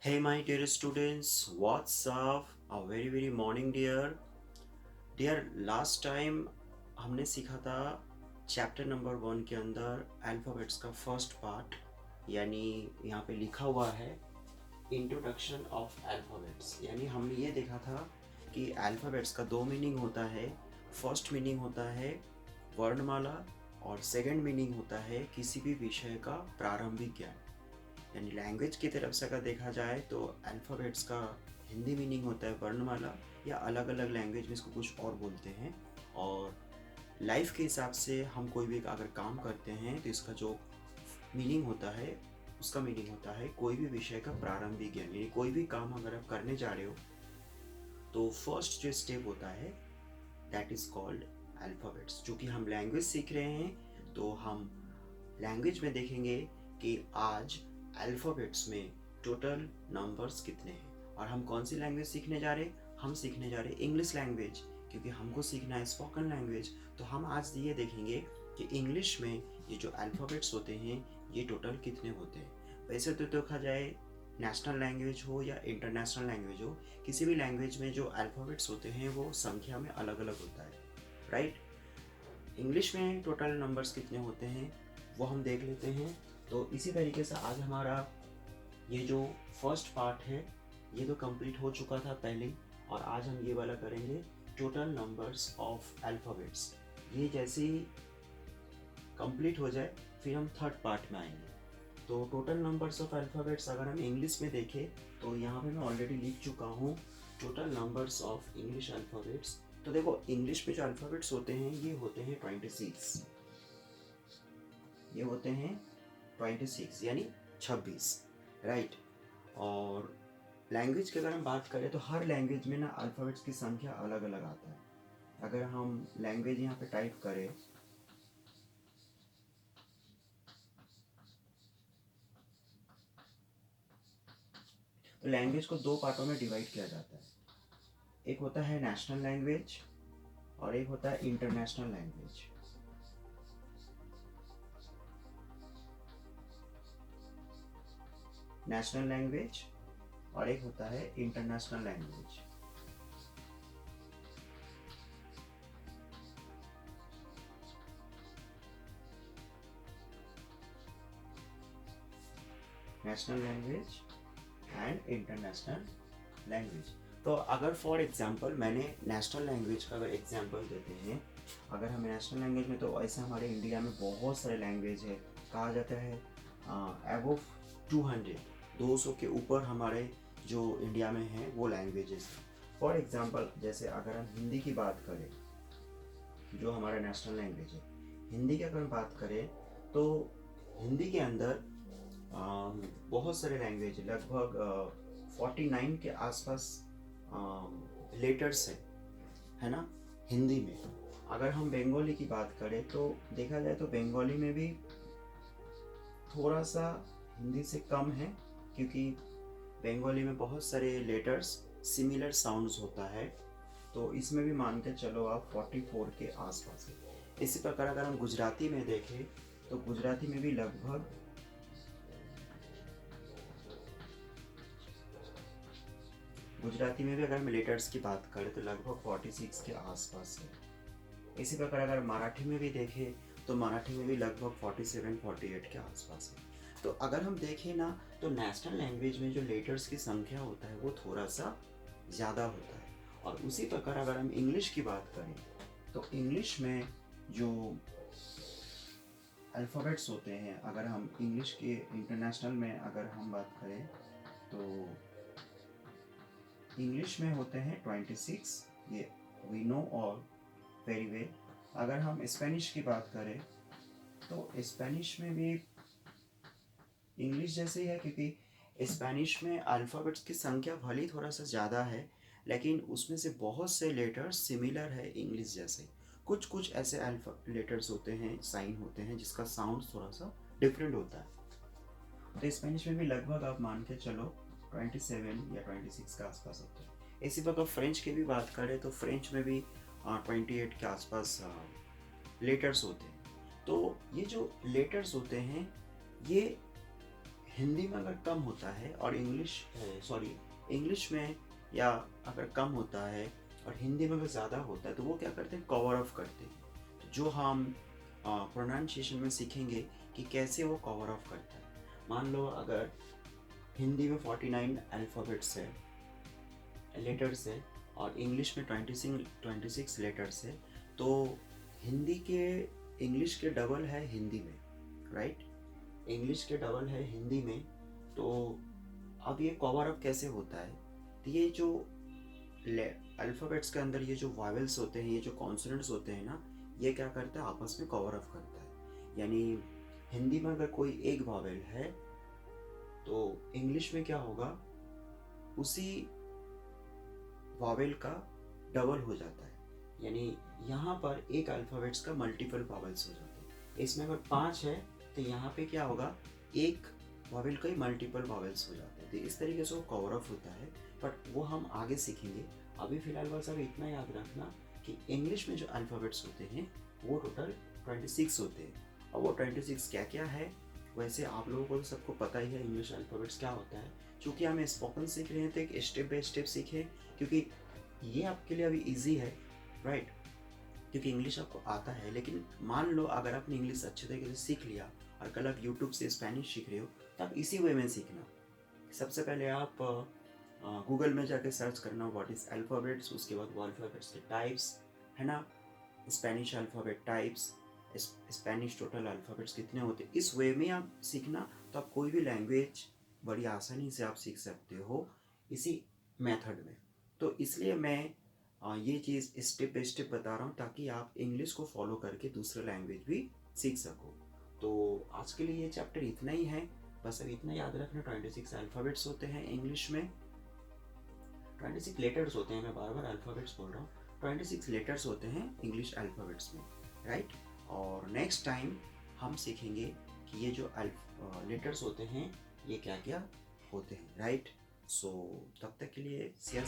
Hey my dear students, what's up? A very morning dear. Dear, last time हमने सीखा था chapter number 1 के अंदर अल्फ़ाबेट्स का फर्स्ट पार्ट, यानी यहाँ पे लिखा हुआ है इंट्रोडक्शन ऑफ अल्फ़ाबेट्स। यानी हमने ये देखा था कि अल्फ़ाबेट्स का दो मीनिंग होता है। फर्स्ट मीनिंग होता है वर्णमाला और सेकंड मीनिंग होता है किसी भी विषय का प्रारंभिक ज्ञान। यानी लैंग्वेज की तरफ से अगर देखा जाए तो अल्फ़ाबेट्स का हिंदी मीनिंग होता है वर्णमाला, या अलग अलग लैंग्वेज में इसको कुछ और बोलते हैं। और लाइफ के हिसाब से हम कोई भी अगर काम करते हैं तो इसका जो मीनिंग होता है, उसका मीनिंग होता है कोई भी विषय का प्रारंभिक ज्ञान। यानी कोई भी काम अगर आप करने जा रहे हो तो फर्स्ट जो स्टेप होता है दैट इज़ कॉल्ड अल्फ़ाबेट्स। चूँकि हम लैंग्वेज सीख रहे हैं तो हम लैंग्वेज में देखेंगे कि आज अल्फ़ाबेट्स में टोटल नंबर्स कितने हैं। और हम कौन सी लैंग्वेज सीखने जा रहे हैं? हम सीखने जा रहे हैं इंग्लिश लैंग्वेज, क्योंकि हमको सीखना है स्पोकन लैंग्वेज। तो हम आज ये देखेंगे कि इंग्लिश में ये जो अल्फ़ाबेट्स होते हैं ये टोटल कितने होते हैं। वैसे तो देखा जाए नेशनल लैंग्वेज हो या इंटरनेशनल लैंग्वेज हो, किसी भी लैंग्वेज में जो अल्फ़ाबेट्स होते हैं वो संख्या में अलग अलग होता है, राइट। इंग्लिश में टोटल नंबर्स कितने होते हैं वो हम देख लेते हैं। तो इसी तरीके से आज हमारा ये जो फर्स्ट पार्ट है ये तो कंप्लीट हो चुका था पहले, और आज हम ये वाला करेंगे टोटल नंबर्स ऑफ अल्फ़ाबेट्स। ये जैसे ही कंप्लीट हो जाए फिर हम थर्ड पार्ट में आएंगे। तो टोटल नंबर्स ऑफ अल्फ़ाबेट्स अगर हम इंग्लिश में देखें तो यहाँ पे मैं ऑलरेडी लिख चुका हूँ total numbers of English alphabets. तो देखो इंग्लिश में जो अल्फ़ाबेट्स होते हैं ये होते हैं 26। ये होते हैं 26 यानी 26, राइट। और लैंग्वेज की अगर हम बात करें तो हर लैंग्वेज में ना अल्फ़ाबेट्स की संख्या अलग अलग आता है। अगर हम लैंग्वेज यहाँ पे टाइप करें तो लैंग्वेज को दो पार्टों में डिवाइड किया जाता है। एक होता है नेशनल लैंग्वेज और एक होता है इंटरनेशनल लैंग्वेज। नेशनल लैंग्वेज और एक होता है international language. National language and international language. तो अगर फॉर एग्जांपल मैंने नेशनल लैंग्वेज का अगर एग्जांपल देते हैं, अगर हमें नेशनल लैंग्वेज में, तो ऐसे हमारे इंडिया में बहुत सारे लैंग्वेज है। कहा जाता है एबव 200, 200 के ऊपर हमारे जो इंडिया में हैं वो लैंग्वेजेस हैं। फॉर एग्जांपल जैसे अगर हम हिंदी की बात करें, जो हमारा नेशनल लैंग्वेज है, हिंदी की अगर हम बात करें तो हिंदी के अंदर बहुत सारे लैंग्वेज, लगभग 49 के आसपास लेटर्स है ना हिंदी में। अगर हम बंगाली की बात करें तो देखा जाए तो बंगाली में भी थोड़ा सा हिंदी से कम है, क्योंकि बंगाली में बहुत सारे लेटर्स सिमिलर साउंड्स होता है। तो इसमें भी मान के चलो आप 44 के आसपास है। इसी प्रकार अगर हम गुजराती में देखें तो गुजराती में भी लगभग, गुजराती में भी अगर हम लेटर्स की बात करें तो लगभग 46 के आसपास है। इसी प्रकार अगर मराठी में भी देखें तो मराठी में भी लगभग 47 48 के आसपास है। तो अगर हम देखें ना तो नेशनल लैंग्वेज में जो लेटर्स की संख्या होता है वो थोड़ा सा ज़्यादा होता है। और उसी प्रकार अगर हम इंग्लिश की बात करें तो इंग्लिश में जो अल्फ़ाबेट्स होते हैं, अगर हम इंग्लिश के इंटरनेशनल में अगर हम बात करें तो इंग्लिश में होते हैं 26, ये we know all very well. अगर हम स्पेनिश की बात करें तो स्पेनिश में भी इंग्लिश जैसे ही है, क्योंकि स्पेनिश में अल्फ़ाबेट्स की संख्या भले ही थोड़ा सा ज़्यादा है लेकिन उसमें से बहुत से लेटर्स सिमिलर है इंग्लिश जैसे। कुछ कुछ ऐसे अल्फ़ा लेटर्स होते हैं, साइन होते हैं जिसका साउंड थोड़ा सा डिफरेंट होता है। तो स्पेनिश में भी लगभग आप मान के चलो 27 या 26 के आसपास होता है। इसी प्रकार फ्रेंच की भी बात करें तो फ्रेंच में भी 28 के आसपास लेटर्स होते हैं। तो ये जो लेटर्स होते हैं ये हिंदी में अगर कम होता है और इंग्लिश में या अगर कम होता है और हिंदी में अगर ज़्यादा होता है तो वो क्या करते हैं, कवर ऑफ करते हैं। तो जो हम प्रोनाउंसिएशन में सीखेंगे कि कैसे वो कवर ऑफ करता है। मान लो अगर हिंदी में 49 अल्फ़ाबेट्स है, लेटर्स है, और इंग्लिश में 26 लेटर्स है, तो हिंदी के इंग्लिश के डबल है हिंदी में, राइट? इंग्लिश के डबल है हिंदी में। तो अब ये कवर अप कैसे होता है? तो ये जो अल्फ़ाबेट्स के अंदर ये जो वावेल्स होते हैं, ये जो कॉन्सोनेंट्स होते हैं ना, ये क्या करता है, आपस में कवर अप करता है। यानी हिंदी में अगर कोई एक वावेल है तो इंग्लिश में क्या होगा, उसी वावेल का डबल हो जाता है। यानी यहाँ पर एक अल्फ़ाबेट्स का मल्टीपल वावेल्स हो जाते हैं। इसमें अगर 5 है तो यहाँ पे क्या होगा, एक वावेल का ही मल्टीपल वावेल्स हो जाते हैं। तो इस तरीके से वो कवर अप होता है, बट वो हम आगे सीखेंगे। अभी फ़िलहाल बस अब इतना याद रखना कि इंग्लिश में जो अल्फ़ाबेट्स होते हैं वो टोटल 26 होते हैं। और वो 26 क्या क्या है, वैसे आप लोगों को तो सबको पता ही है इंग्लिश अल्फ़ाबेट्स क्या होता है। चूँकि हम स्पोकन सीख रहे हैं तो एक स्टेप बाय स्टेप सीखें, क्योंकि ये आपके लिए अभी ईजी है, राइट? क्योंकि इंग्लिश आपको आता है। लेकिन मान लो अगर आपने इंग्लिश अच्छे तरीके से सीख लिया और कल आप यूट्यूब से स्पेनिश सीख रहे हो, तो आप इसी वे में सीखना। सबसे पहले आप गूगल में जाके सर्च करना व्हाट इज़ अल्फ़ाबेट्स, उसके बाद वो अल्फ़ाबेट्स के टाइप्स, है ना, Spanish alphabet types, Spanish total alphabets कितने होते हैं, इस वे में आप सीखना। तो आप कोई भी लैंग्वेज बड़ी आसानी से आप सीख सकते हो इसी मेथड में। तो इसलिए मैं ये चीज़ स्टेप बाय स्टेप बता रहा हूँ ताकि आप इंग्लिश को फॉलो करके दूसरे लैंग्वेज भी सीख सको। तो आज के लिए ये चैप्टर इतना ही है। बस अब इतना याद रखना, 26 अल्फ़ाबेट्स होते हैं इंग्लिश में, 26 लेटर्स होते हैं, मैं बार बार अल्फ़ाबेट्स बोल रहा हूँ, 26 लेटर्स होते हैं इंग्लिश अल्फ़ाबेट्स में, राइट? और नेक्स्ट टाइम हम सीखेंगे कि ये जो लेटर्स होते हैं ये क्या क्या होते हैं, राइट? सो तब तक के लिए सिया।